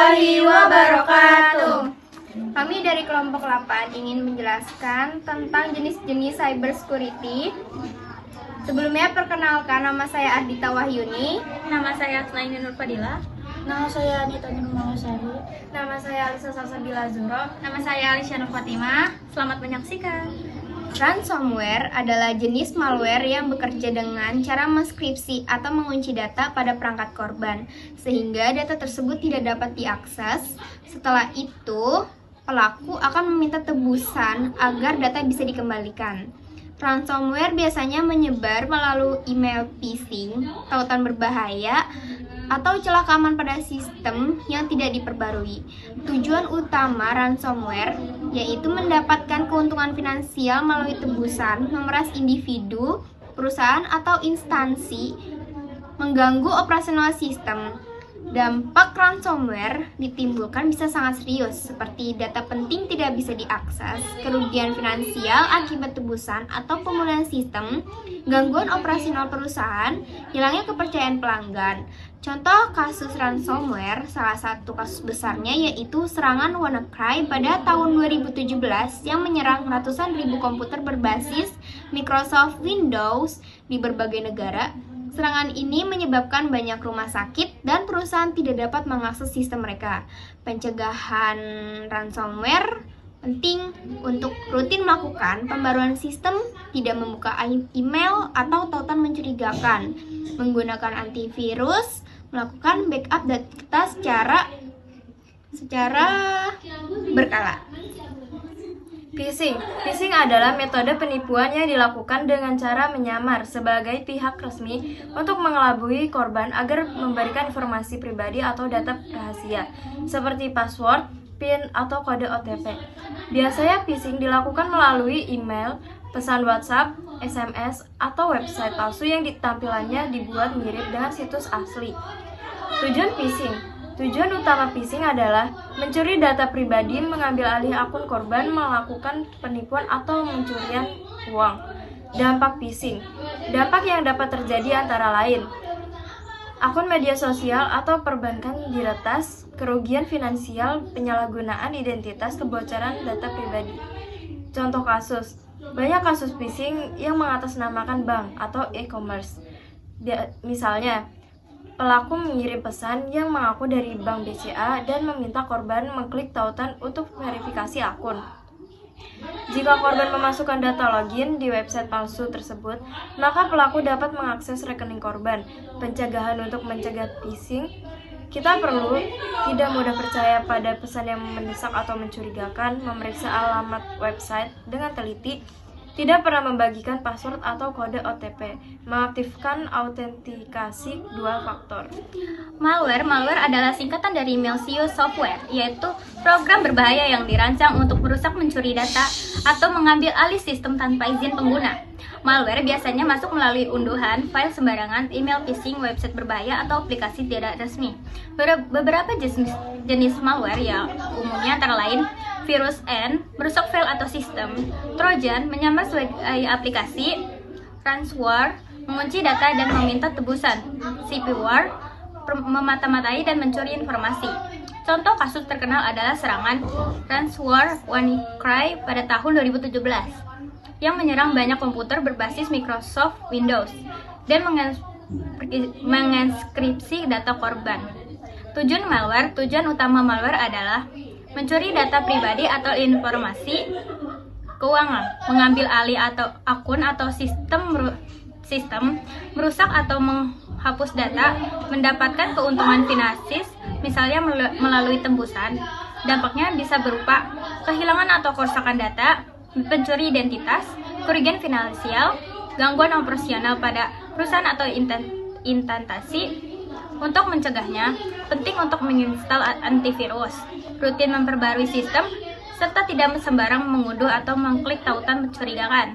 warahmatullahi wabarakatuh. Kami dari kelompok 8 ingin menjelaskan tentang jenis-jenis cybersecurity. Sebelumnya perkenalkan, nama saya Ardita Wahyuni. Nama saya Asnaini Nurfadila. Nama saya Anita Nurmawasari. Nama saya Alisa Salsabila Zuro. Nama saya Alisya Nur Fatimah. Selamat menyaksikan. Ransomware adalah jenis malware yang bekerja dengan cara menskripsi atau mengunci data pada perangkat korban, sehingga data tersebut tidak dapat diakses. Setelah itu, pelaku akan meminta tebusan agar data bisa dikembalikan. Ransomware biasanya menyebar melalui email phishing, tautan berbahaya, atau celah keamanan pada sistem yang tidak diperbarui. Tujuan utama ransomware yaitu mendapatkan keuntungan finansial melalui tebusan, memeras individu, perusahaan, atau instansi, mengganggu operasional sistem. Dampak ransomware ditimbulkan bisa sangat serius, seperti data penting tidak bisa diakses, kerugian finansial akibat tebusan atau pemulihan sistem, gangguan operasional perusahaan, hilangnya kepercayaan pelanggan. Contoh kasus ransomware, salah satu kasus besarnya yaitu serangan WannaCry pada tahun 2017 yang menyerang ratusan ribu komputer berbasis Microsoft Windows di berbagai negara. Serangan ini menyebabkan banyak rumah sakit dan perusahaan tidak dapat mengakses sistem mereka. Pencegahan ransomware penting untuk rutin melakukan pembaruan sistem, tidak membuka email atau tautan mencurigakan, menggunakan antivirus, melakukan backup data secara berkala. Phishing adalah metode penipuan yang dilakukan dengan cara menyamar sebagai pihak resmi untuk mengelabui korban agar memberikan informasi pribadi atau data rahasia, seperti password, PIN, atau kode OTP. Biasanya phishing dilakukan melalui email, pesan WhatsApp, SMS, atau website palsu yang tampilannya dibuat mirip dengan situs asli. Tujuan utama phishing adalah mencuri data pribadi, mengambil alih akun korban, melakukan penipuan atau pencurian uang. Dampak phishing. Dampak yang dapat terjadi antara lain: akun media sosial atau perbankan diretas, kerugian finansial, penyalahgunaan identitas, kebocoran data pribadi. Contoh kasus: banyak kasus phishing yang mengatasnamakan bank atau e-commerce. Misalnya, pelaku mengirim pesan yang mengaku dari bank BCA dan meminta korban mengklik tautan untuk verifikasi akun. Jika korban memasukkan data login di website palsu tersebut, maka pelaku dapat mengakses rekening korban. Pencegahan untuk mencegah phishing: kita perlu tidak mudah percaya pada pesan yang mendesak atau mencurigakan, memeriksa alamat website dengan teliti, tidak pernah membagikan password atau kode OTP, mengaktifkan autentikasi 2 faktor. Malware adalah singkatan dari malicious software, yaitu program berbahaya yang dirancang untuk merusak, mencuri data, atau mengambil alih sistem tanpa izin pengguna. Malware biasanya masuk melalui unduhan file sembarangan, email phishing, website berbahaya, atau aplikasi tidak resmi. Beberapa jenis malware yang umumnya antara lain virus N, merusak file atau sistem; Trojan, menyamar sebagai aplikasi; ransomware, mengunci data dan meminta tebusan; spyware, memata-matai dan mencuri informasi. Contoh kasus terkenal adalah serangan ransomware WannaCry pada tahun 2017 yang menyerang banyak komputer berbasis Microsoft Windows dan menginskripsi data korban. Tujuan utama malware adalah mencuri data pribadi atau informasi keuangan, mengambil alih atau akun atau sistem, merusak atau menghapus data, mendapatkan keuntungan finansial, misalnya melalui tembusan. Dampaknya bisa berupa kehilangan atau kerusakan data, pencuri identitas, kerugian finansial, gangguan operasional pada perusahaan atau instansi. Untuk mencegahnya, penting untuk menginstal antivirus, rutin memperbarui sistem, serta tidak sembarang mengunduh atau mengklik tautan mencurigakan.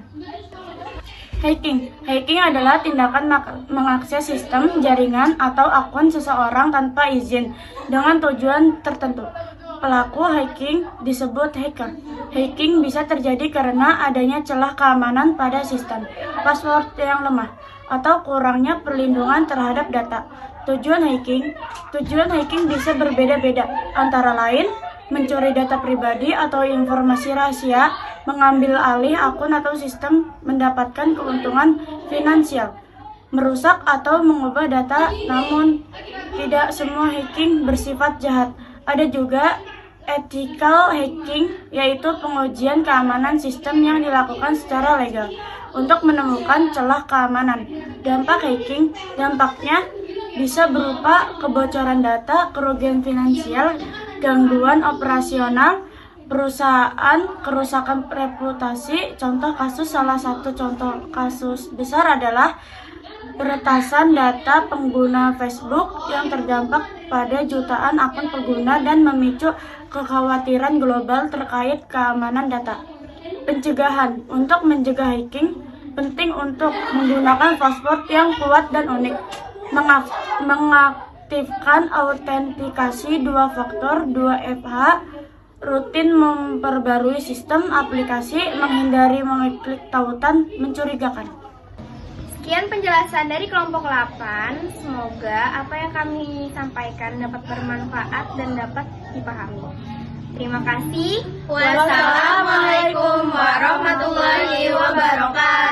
Hacking adalah tindakan mengakses sistem, jaringan, atau akun seseorang tanpa izin dengan tujuan tertentu. Pelaku hacking disebut hacker. Hacking bisa terjadi karena adanya celah keamanan pada sistem, password yang lemah, atau kurangnya perlindungan terhadap data. Tujuan hacking bisa berbeda-beda, antara lain mencuri data pribadi atau informasi rahasia, mengambil alih akun atau sistem, mendapatkan keuntungan finansial, merusak atau mengubah data. Namun, tidak semua hacking bersifat jahat. Ada juga ethical hacking, yaitu pengujian keamanan sistem yang dilakukan secara legal untuk menemukan celah keamanan. Dampaknya bisa berupa kebocoran data, kerugian finansial, gangguan operasional perusahaan, kerusakan reputasi. Salah satu contoh kasus besar adalah peretasan data pengguna Facebook yang terdampak pada jutaan akun pengguna dan memicu kekhawatiran global terkait keamanan data. Pencegahan. Untuk mencegah hacking, penting untuk menggunakan password yang kuat dan unik, mengaktifkan autentikasi 2 faktor 2FA, rutin memperbarui sistem aplikasi, menghindari mengklik tautan mencurigakan. Sekian penjelasan dari kelompok 8. Semoga apa yang kami sampaikan dapat bermanfaat dan dapat dipahami. Terima kasih. Wassalamualaikum warahmatullahi wabarakatuh.